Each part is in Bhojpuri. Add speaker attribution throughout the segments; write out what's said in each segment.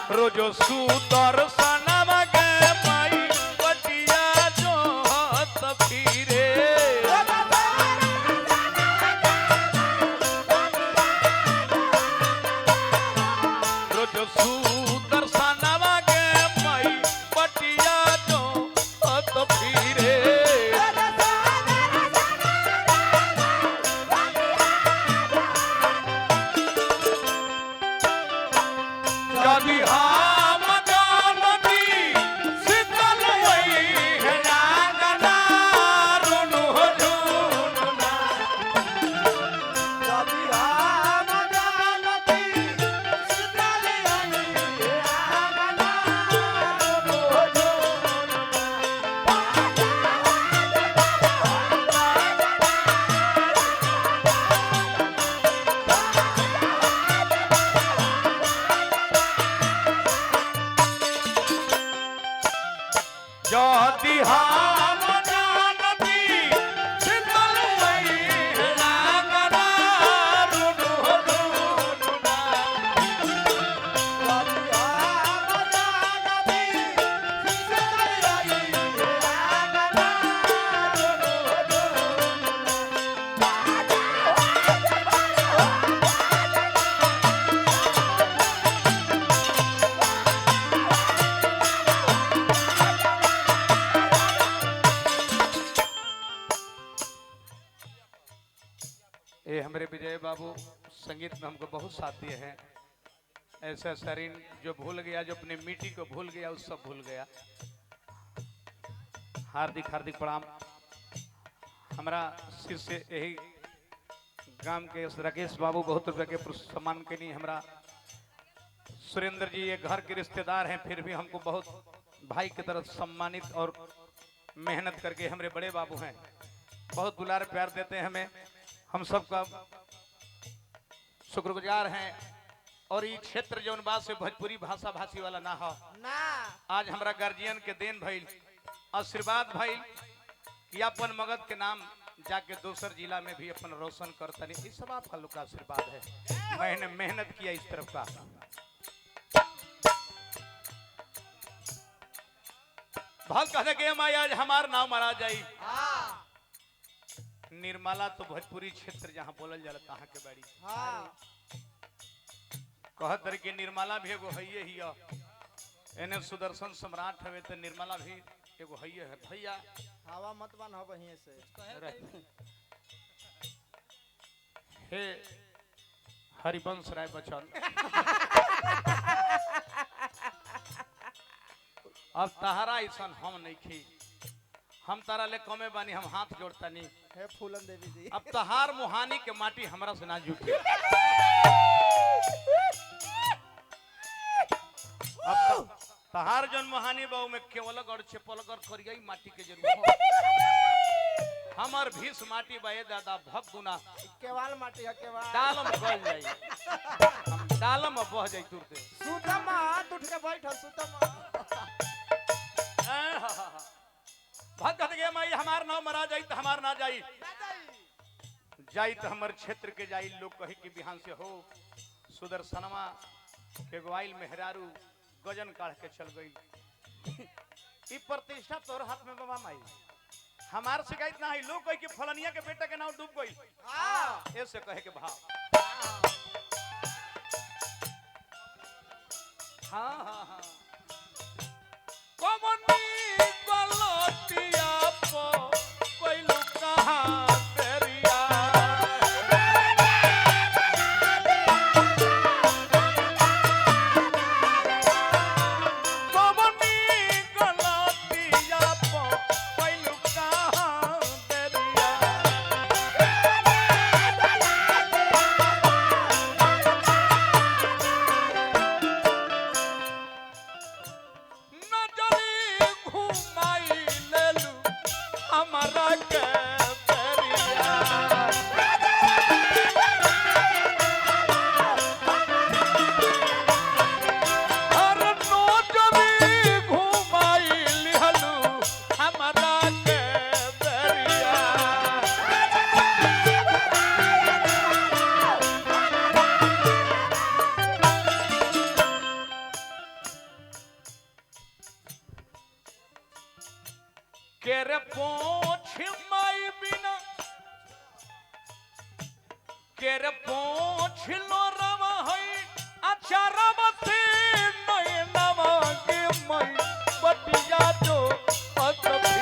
Speaker 1: रोजो सुदर्शनवा के माई बटिया जो हाथ फिरे रोजो सुदर्शनवा के माई बटिया जो हाथ फिरे यदि हम जानती शीतल वही है नागना रुनु रुनुना
Speaker 2: यदि हम जानती शीतल वही है नागना रुनु
Speaker 1: यदि हम जानती शीतल वही है नागना रुनु रुनुना
Speaker 2: यदि हम जानती शीतल वही है नागना
Speaker 1: ये हमारे विजय बाबू संगीत में हमको बहुत साथ दिए हैं। ऐसा शरीर जो भूल गया, जो अपनी मिट्टी को भूल गया, उस सब भूल गया। हार्दिक हार्दिक प्रणाम। हमारा शिष्य यही गांव के राकेश बाबू बहुत रुपये के सम्मान के लिए हमारा सुरेंद्र जी ये घर के रिश्तेदार हैं, फिर भी हमको बहुत भाई की तरफ सम्मानित और मेहनत करके हमारे बड़े बाबू हैं, बहुत दुलार प्यार देते हैं हमें। हम सबका शुक्रगुजार हैं। और ये क्षेत्र जौन बात से भोजपुरी भाषा भाषी वाला ना हो,
Speaker 2: ना
Speaker 1: आज हमारा गार्जियन के देन भइल, आशीर्वाद भइल कि अपन मगध के नाम जाके दूसर जिला में भी अपन रोशन करतनी। ये सब आपका लोग का आशीर्वाद है। मैंने मेहनत किया इस तरफ का। भाग कहने के माई आज हमार नाम मारा जाई।
Speaker 2: हाँ
Speaker 1: निर्मला तो भोजपुरी क्षेत्र जहाँ बोलल जाला तहाँ के बाड़ी
Speaker 2: हाँ
Speaker 1: कहत रही कि निर्मला भी एगो हइये ही एने सुदर्शन सम्राट हवे तो निर्मला भी एगो हइये है। भैया
Speaker 2: हवा मत बन हो बहिए से
Speaker 1: हे हरिवंश राय बच्चन अब तहारा ऐसा हम नहीं खी, हम तारा ले कमे बानी, हम हाथ जोड़ता नहीं।
Speaker 2: हे फूलन देवी जी
Speaker 1: अब तहार मुहानी के माटी हमरा से ना जुटी। अब तहार जन मुहानी बाऊ में केवलग और चेपलगर करियई माटी के जरूर हमर भीस माटी बाए दादा भग गुना
Speaker 2: केवाल माटी है केवाल
Speaker 1: डालम गल जाई, हम डालम बह जाई तुरते।
Speaker 2: सुतमा उठ के बैठ सुतमा
Speaker 1: भगत के माई हमार नाम मरा जाई तो हमार ना जाई, जाई तो हमर क्षेत्र के जाई। लोग कही कि बिहान से हो सुदर्शनमा के गोवाइल मेहरारू गजन काढ़ के चल गई। ई प्रतिष्ठा तोर हाथ में बाबा माई, हमार शिकायत ना है। लोग कही कि फलनिया के बेटा के नाम डूब गई,
Speaker 2: हां
Speaker 1: ऐसे कहे के भाव। हाँ हाँ हाँ कमनी गलतिया पो कोई लुका तेरिया कमनी गलतिया पो कोई लुका तेरिया नजरी घुमाई लेलू के रे पोछ माई बिना के रे पोछ लो रवा है अचारवती नहीं नवा के मई बटिया जो अतभी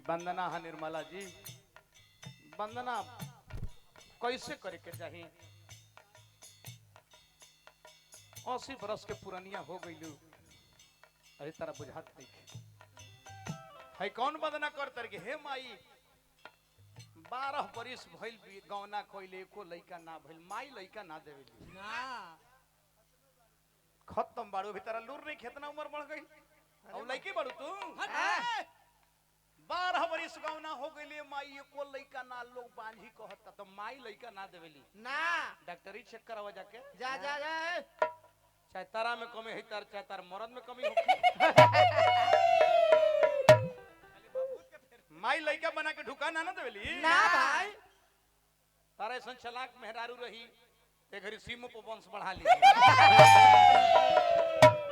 Speaker 1: वंदना है निर्मला जी वंदना कैसे करे के चाहिए 80 बरस के पुरानिया हो गई अरे तारा बुझात नहीं है कौन वंदना कर तरके हे माई 12 बरिस भइल गौना कोइले को लइका ना भइल माई लइका ना देवेली
Speaker 2: ना
Speaker 1: खत्म बाड़ू भी तारा लूर नहीं कितना उम्र बढ़ गई अब लइकी बाड़ू तू 12 बरिस गौना हो गई माई को लइका ना लोग बांझी कहता तो माई लइका ना देवेली
Speaker 2: ना
Speaker 1: डॉक्टरी चेक करावा जाके
Speaker 2: जा जा जा
Speaker 1: चाहे तारा में कमी है तार चाहे तार मर्द में कमी हो माई लइका बना के ढुका ना देवेली
Speaker 2: ना भाई
Speaker 1: तारा ऐसा चलाक मेहरारू रही ते घरी सीमो पर वंश बढ़ा ली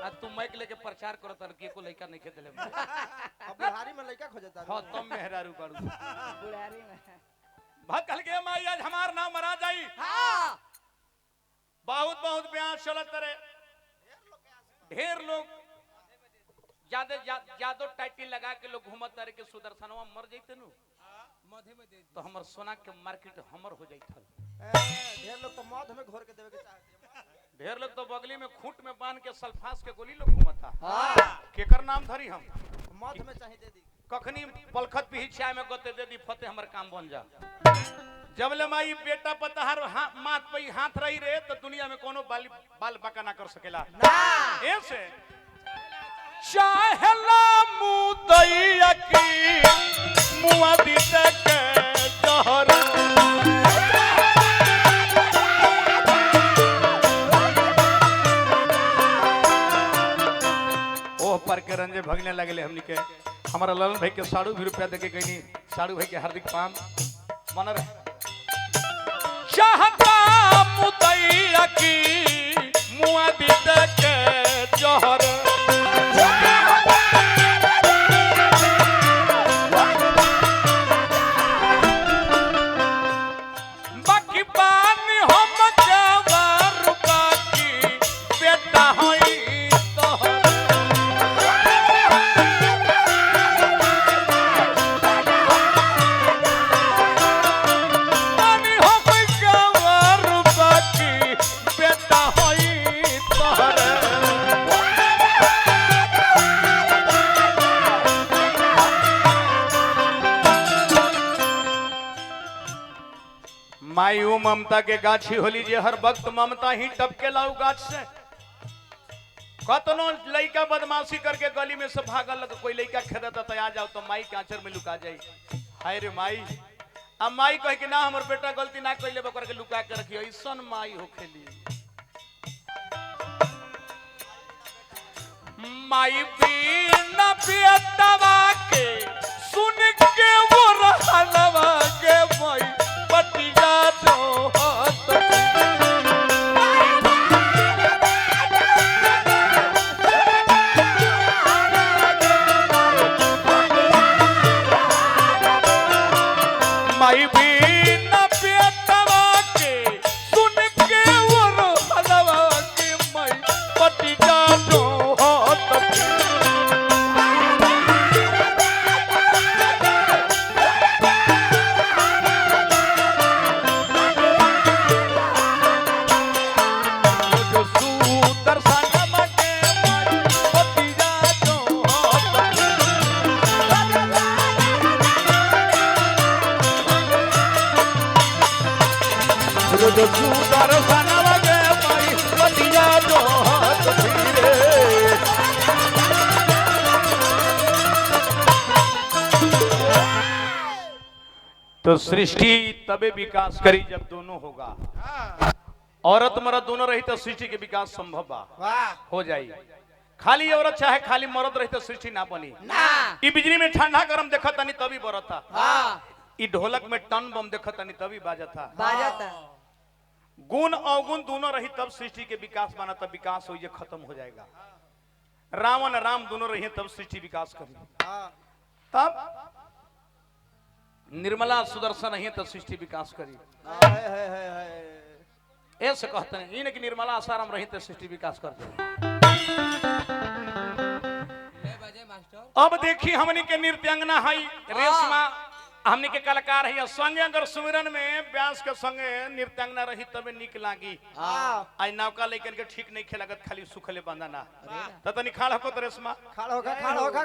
Speaker 1: आ तू माइक लेके प्रचार करत हर के को लइका नहीं खेतले
Speaker 2: अब बुढ़ारी में लइका खोजता
Speaker 1: हां तुम मेहरारू बाड़ू
Speaker 2: बुढ़ारी में
Speaker 1: भकल के माई आज हमार नाम मरा जाई
Speaker 2: हां
Speaker 1: बहुत बहुत ब्याह चलत रे ढेर लोग ज्यादा टाइटल लगा के लोग घूमत रे के सुदर्शनवा मर जइते नु मधे में दे तो हमर सोना के मार्केट हमर हो जाइथल
Speaker 2: ढेर लोग तो मध में घोर के देवे के चाहते
Speaker 1: ढेर लोग तो बगली में खूंट में बांध के सल्फास के गोली लोग घूमता
Speaker 2: हां
Speaker 1: केकर नाम धरी हम
Speaker 2: मध में चाहिए दे दी
Speaker 1: कखनी पलखत भी चाय में गते दे दी फते हमर काम बन जा जब ले माई बेटा पतहर माथ पे हाथ रही रे तो दुनिया में कोनो बाल बका ना कर सकेला
Speaker 2: ना
Speaker 1: ऐसे चाहला मुदैया की मुआदी तक जहर ओह पर के रंजे भगने लगले हमनी के हमारा ललन भाई के 1.5 रुपया देके गईनी 1.5 भाई के हार्दिक पाम मन रहे चाहता मुदैया की मुआदी तक जहर बाकी पानी हम जवार बाकी बेटा होई तोहर माई वो ममता के गाछी होली जे हर वक्त ममता ही टपके लाऊ गाछ से। कतनो लइका बदमाशी करके गली में से भागल लग, कोई लइका खेदता तो आ जाओ तो माई के आंचर में लुका जाई। हाय रे माई, अब माई कहे कि ना हमर बेटा गलती ना कइले बकर के लुका के रखियो, ऐसन माई होखेली। माई बिना बेटवा के सुन के वो रहलवा के माई पटिया दो माई बिना बेटवा के सुन के वो रहलवा के माई पटिया दो तो सृष्टि तबे विकास करी जब दोनों होगा। औरत मर्द दोनों रही तो सृष्टि के विकास संभव बा, हो जाई। खाली औरत चाहे खाली मर्द रही तो सृष्टि ना बनी। ई बिजली में ठंडा गरम देखा तनी तभी बरता, ई ढोलक में टन बम देखा तनी तभी बाजता। गुण अवगुण दोनों रही तब सृष्टि के विकास बना, तब विकास हो खत्म हो जाएगा। रावण राम दोनों रही तब सृष्टि विकास करी। तब निर्मला सुदर्शन नहीं तो सृष्टि विकास करी। ऐसे कहते हैं इनकी निर्मला आसाराम रही तो सृष्टि विकास कर दे। अब देखी हमनी के नृत्यांगना है रेशमा, हमनी के कलाकार है संगे। अगर सुमिरन में व्यास के संगे नृत्यांगना रही तबे निक लागी। आज नौका लेकिन के ठीक नहीं खेलागत, खाली सुखले बंधना। तो तनी खाड़ हो तो रेशमा,
Speaker 2: खाड़ होगा